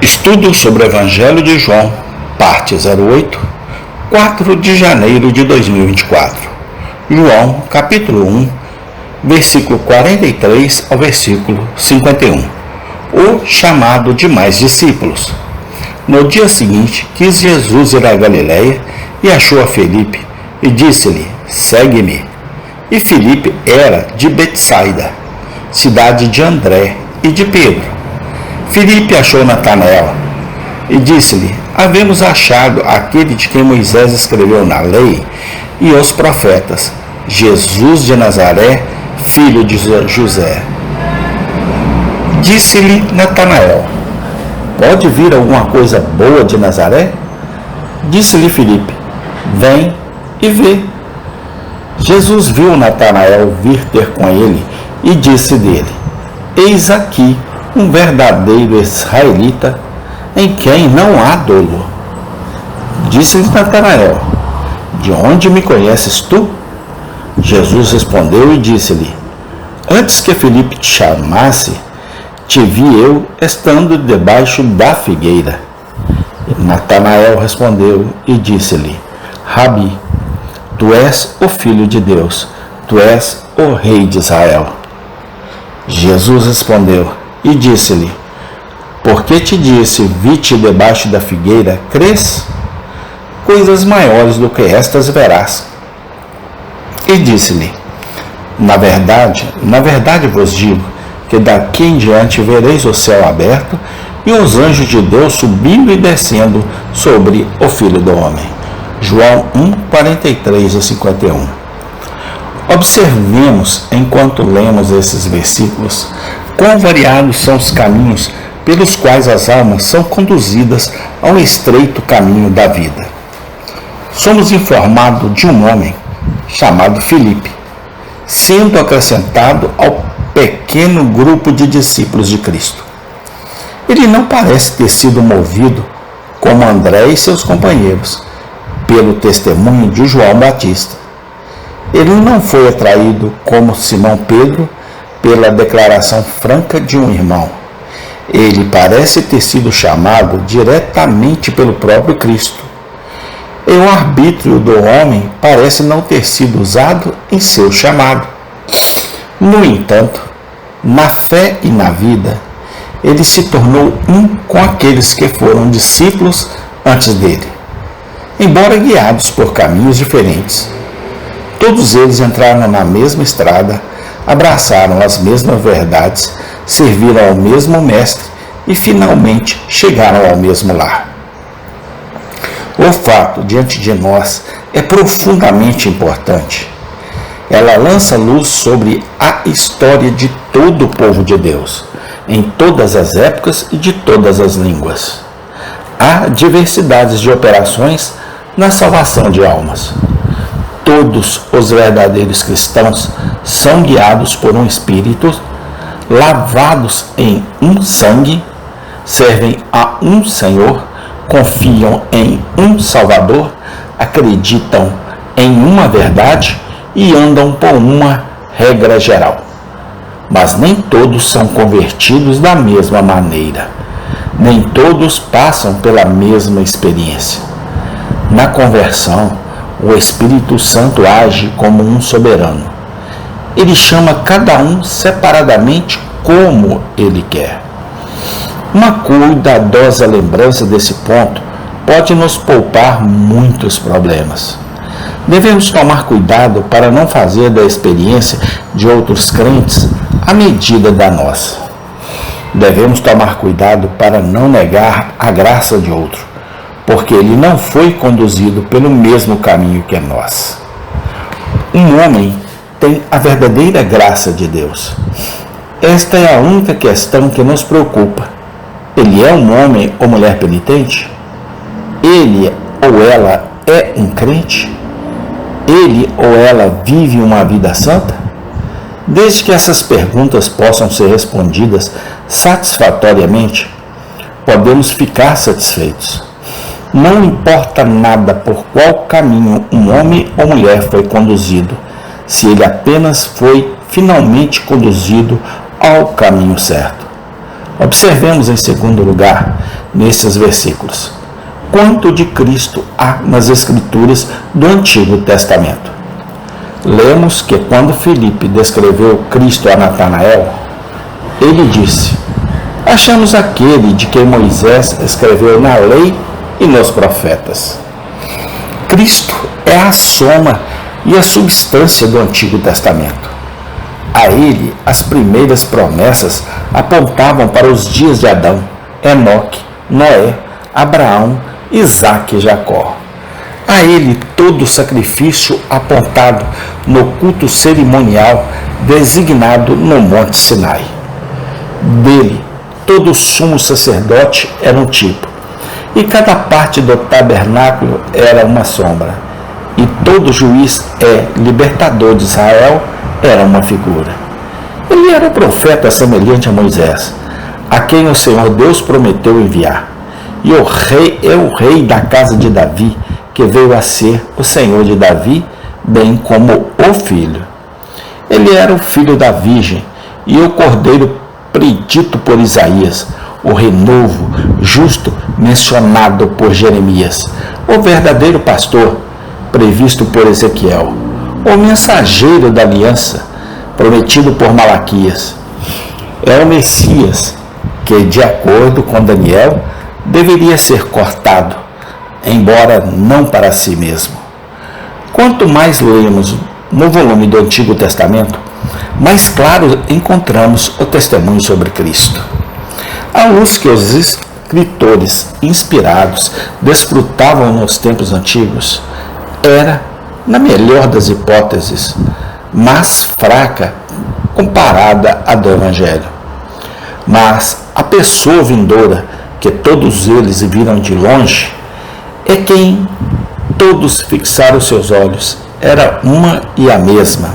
Estudo sobre o Evangelho de João, parte 08, 4 de janeiro de 2024. João, capítulo 1, versículo 43 ao versículo 51. O chamado de mais discípulos. No dia seguinte, quis Jesus ir à Galiléia e achou a Filipe e disse-lhe: segue-me. E Filipe era de Betsaida, cidade de André e de Pedro. Filipe achou Natanael e disse-lhe: havemos achado aquele de quem Moisés escreveu na lei e os profetas, Jesus de Nazaré, filho de José. Disse-lhe Natanael: pode vir alguma coisa boa de Nazaré? Disse-lhe Filipe: vem e vê. Jesus viu Natanael vir ter com ele e disse dele: eis aqui um verdadeiro israelita, em quem não há dolo. Disse-lhe Natanael: de onde me conheces tu? Jesus respondeu e disse-lhe: antes que Filipe te chamasse, te vi eu estando debaixo da figueira. E Natanael respondeu e disse-lhe: Rabi, tu és o Filho de Deus, tu és o Rei de Israel. Jesus respondeu e disse-lhe: porque te disse, vi-te debaixo da figueira, crês? Coisas maiores do que estas verás. E disse-lhe: na verdade vos digo, que daqui em diante vereis o céu aberto e os anjos de Deus subindo e descendo sobre o Filho do Homem. João 1, 43 a 51. Observemos, enquanto lemos esses versículos, quão variados são os caminhos pelos quais as almas são conduzidas ao estreito caminho da vida. Somos informados de um homem chamado Filipe, sendo acrescentado ao pequeno grupo de discípulos de Cristo. Ele não parece ter sido movido, como André e seus companheiros, pelo testemunho de João Batista. Ele não foi atraído, como Simão Pedro, pela declaração franca de um irmão. Ele parece ter sido chamado diretamente pelo próprio Cristo. E o arbítrio do homem parece não ter sido usado em seu chamado. No entanto, na fé e na vida, ele se tornou um com aqueles que foram discípulos antes dele, embora guiados por caminhos diferentes. Todos eles entraram na mesma estrada, abraçaram as mesmas verdades, serviram ao mesmo mestre e finalmente chegaram ao mesmo lar. O fato diante de nós é profundamente importante. Ela lança luz sobre a história de todo o povo de Deus, em todas as épocas e de todas as línguas. Há diversidades de operações na salvação de almas. Todos os verdadeiros cristãos são guiados por um Espírito, lavados em um sangue, servem a um Senhor, confiam em um Salvador, acreditam em uma verdade e andam por uma regra geral. Mas nem todos são convertidos da mesma maneira. Nem todos passam pela mesma experiência. Na conversão, o Espírito Santo age como um soberano. Ele chama cada um separadamente como ele quer. Uma cuidadosa lembrança desse ponto pode nos poupar muitos problemas. Devemos tomar cuidado para não fazer da experiência de outros crentes a medida da nossa. Devemos tomar cuidado para não negar a graça de outro, porque ele não foi conduzido pelo mesmo caminho que nós. Um homem tem a verdadeira graça de Deus. Esta é a única questão que nos preocupa. Ele é um homem ou mulher penitente? Ele ou ela é um crente? Ele ou ela vive uma vida santa? Desde que essas perguntas possam ser respondidas satisfatoriamente, podemos ficar satisfeitos. Não importa nada por qual caminho um homem ou mulher foi conduzido, se ele apenas foi finalmente conduzido ao caminho certo. Observemos, em segundo lugar, nesses versículos, quanto de Cristo há nas Escrituras do Antigo Testamento. Lemos que quando Filipe descreveu Cristo a Natanael, ele disse: achamos aquele de quem Moisés escreveu na lei e nos profetas. Cristo é a soma e a substância do Antigo Testamento. A ele, as primeiras promessas apontavam para os dias de Adão, Enoque, Noé, Abraão, Isaque e Jacó. A ele, todo o sacrifício apontado no culto cerimonial designado no Monte Sinai. Dele, todo sumo sacerdote era um tipo, e cada parte do tabernáculo era uma sombra, e todo juiz libertador de Israel era uma figura. Ele era um profeta semelhante a Moisés, a quem o Senhor Deus prometeu enviar, e o rei é o rei da casa de Davi, que veio a ser o Senhor de Davi, bem como o filho. Ele era o filho da virgem, e o cordeiro predito por Isaías, o renovo justo mencionado por Jeremias, o verdadeiro pastor previsto por Ezequiel, o mensageiro da aliança prometido por Malaquias. É o Messias que, de acordo com Daniel, deveria ser cortado, embora não para si mesmo. Quanto mais lemos no volume do Antigo Testamento, mais claro encontramos o testemunho sobre Cristo. A luz que os escritores inspirados desfrutavam nos tempos antigos era, na melhor das hipóteses, mas fraca comparada à do Evangelho. Mas a pessoa vindoura, que todos eles viram de longe, é quem todos fixaram seus olhos, era uma e a mesma.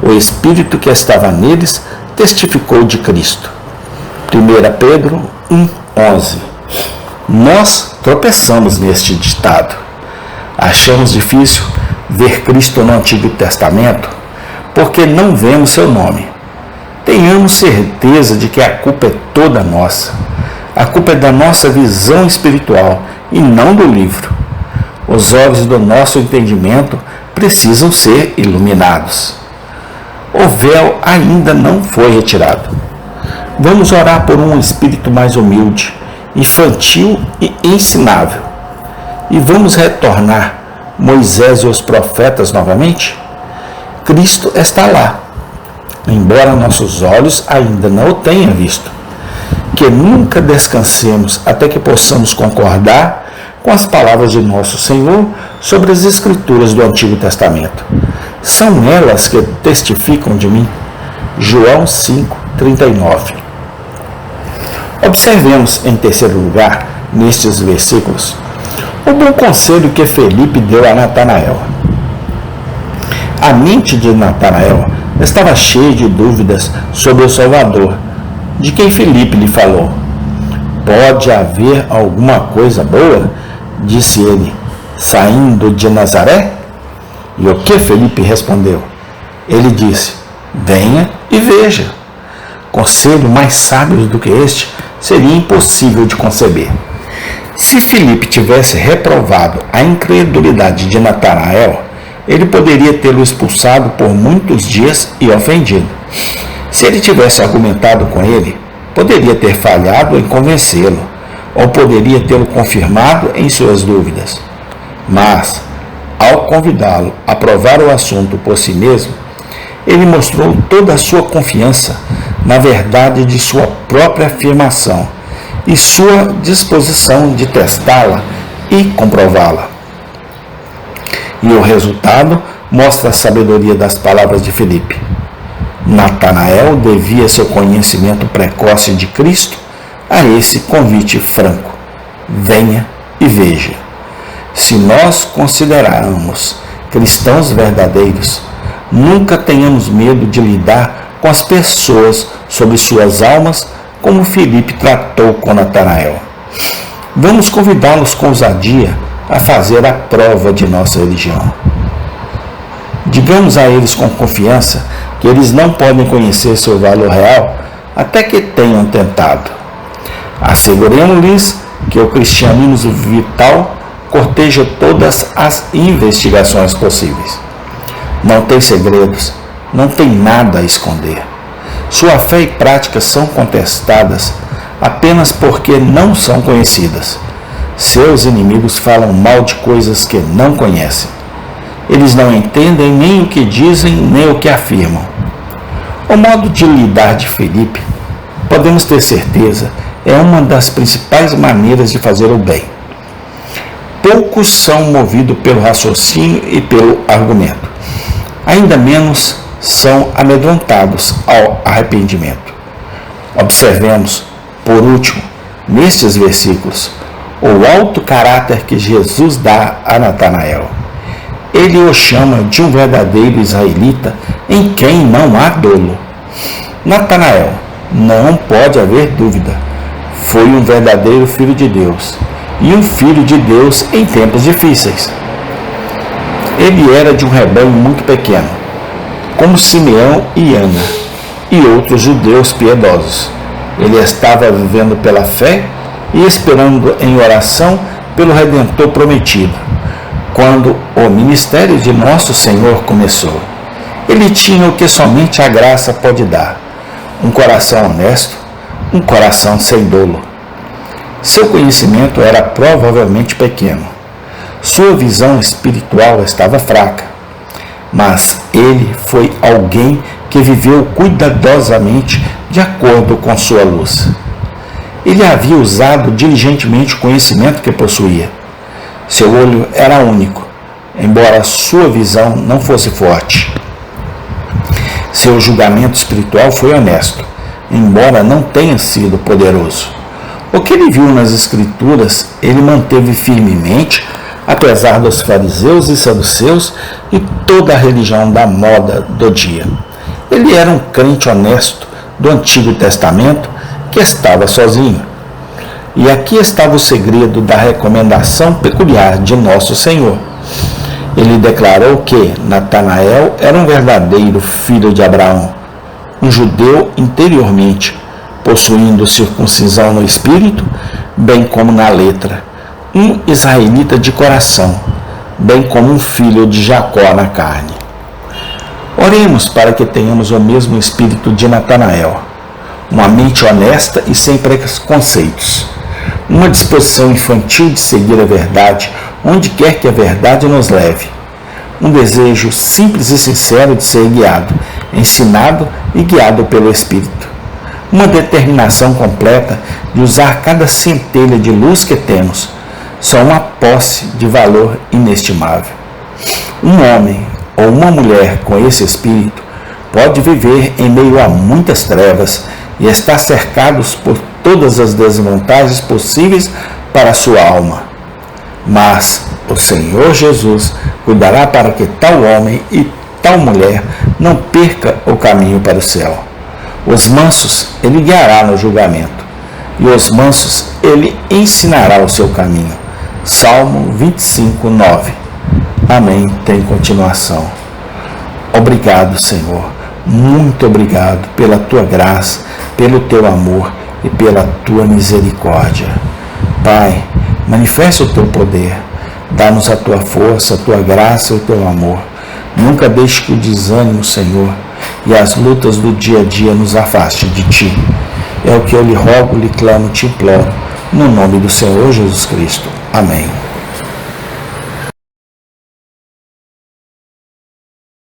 O Espírito que estava neles testificou de Cristo. 1 Pedro 1,11. Nós tropeçamos neste ditado. Achamos difícil ver Cristo no Antigo Testamento porque não vemos seu nome. Tenhamos certeza de que a culpa é toda nossa. A culpa é da nossa visão espiritual e não do livro. Os olhos do nosso entendimento precisam ser iluminados. O véu ainda não foi retirado. Vamos orar por um espírito mais humilde, infantil e ensinável. E vamos retornar Moisés e os profetas novamente? Cristo está lá, embora nossos olhos ainda não o tenham visto. Que nunca descansemos até que possamos concordar com as palavras de nosso Senhor sobre as Escrituras do Antigo Testamento. São elas que testificam de mim. João 5:39. Observemos, em terceiro lugar, nestes versículos, o bom conselho que Felipe deu a Natanael. A mente de Natanael estava cheia de dúvidas sobre o Salvador, de quem Felipe lhe falou. Pode haver alguma coisa boa? Disse ele, saindo de Nazaré? E o que Felipe respondeu? Ele disse, venha e veja. Conselho mais sábio do que este seria impossível de conceber. Se Felipe tivesse reprovado a incredulidade de Natanael, ele poderia tê-lo expulsado por muitos dias e ofendido. Se ele tivesse argumentado com ele, poderia ter falhado em convencê-lo, ou poderia tê-lo confirmado em suas dúvidas. Mas, ao convidá-lo a provar o assunto por si mesmo, ele mostrou toda a sua confiança na verdade de sua própria afirmação e sua disposição de testá-la e comprová-la. E o resultado mostra a sabedoria das palavras de Felipe. Natanael devia seu conhecimento precoce de Cristo a esse convite franco. Venha e veja. Se nós considerarmos cristãos verdadeiros, nunca tenhamos medo de lidar com as pessoas sobre suas almas, como Felipe tratou com Natanael. Vamos convidá-los com ousadia a fazer a prova de nossa religião. Digamos a eles com confiança que eles não podem conhecer seu valor real até que tenham tentado. Asseguremos-lhes que o cristianismo vital corteja todas as investigações possíveis. Não tem segredos, não tem nada a esconder. Sua fé e prática são contestadas apenas porque não são conhecidas. Seus inimigos falam mal de coisas que não conhecem. Eles não entendem nem o que dizem, nem o que afirmam. O modo de lidar de Filipe, podemos ter certeza, é uma das principais maneiras de fazer o bem. Poucos são movidos pelo raciocínio e pelo argumento. Ainda menos são amedrontados ao arrependimento. Observemos, por último, nestes versículos, o alto caráter que Jesus dá a Natanael. Ele o chama de um verdadeiro israelita em quem não há dolo. Natanael, não pode haver dúvida, foi um verdadeiro filho de Deus e um filho de Deus em tempos difíceis. Ele era de um rebanho muito pequeno, como Simeão e Ana e outros judeus piedosos. Ele estava vivendo pela fé e esperando em oração pelo Redentor prometido, quando o ministério de nosso Senhor começou. Ele tinha o que somente a graça pode dar: um coração honesto, um coração sem dolo. Seu conhecimento era provavelmente pequeno. Sua visão espiritual estava fraca. Mas ele foi alguém que viveu cuidadosamente de acordo com sua luz. Ele havia usado diligentemente o conhecimento que possuía. Seu olho era único, embora sua visão não fosse forte. Seu julgamento espiritual foi honesto, embora não tenha sido poderoso. O que ele viu nas Escrituras, ele manteve firmemente, apesar dos fariseus e saduceus e toda a religião da moda do dia. Ele era um crente honesto do Antigo Testamento que estava sozinho. E aqui estava o segredo da recomendação peculiar de nosso Senhor. Ele declarou que Natanael era um verdadeiro filho de Abraão, um judeu interiormente, possuindo circuncisão no espírito, bem como na letra, um israelita de coração, bem como um filho de Jacó na carne. Oremos para que tenhamos o mesmo espírito de Natanael, uma mente honesta e sem preconceitos, uma disposição infantil de seguir a verdade onde quer que a verdade nos leve, um desejo simples e sincero de ser guiado, ensinado e guiado pelo Espírito, uma determinação completa de usar cada centelha de luz que temos, só uma posse de valor inestimável. Um homem ou uma mulher com esse espírito pode viver em meio a muitas trevas e estar cercados por todas as desvantagens possíveis para a sua alma. Mas o Senhor Jesus cuidará para que tal homem e tal mulher não perca o caminho para o céu. Os mansos ele guiará no julgamento, e os mansos ele ensinará o seu caminho. Salmo 25, 9. Amém. Tem continuação. Obrigado, Senhor. Muito obrigado pela tua graça, pelo teu amor e pela tua misericórdia. Pai, manifesta o teu poder. Dá-nos a tua força, a tua graça e o teu amor. Nunca deixe que o desânimo, Senhor, e as lutas do dia a dia nos afaste de ti. É o que eu lhe rogo, lhe clamo, te imploro, no nome do Senhor Jesus Cristo. Amém.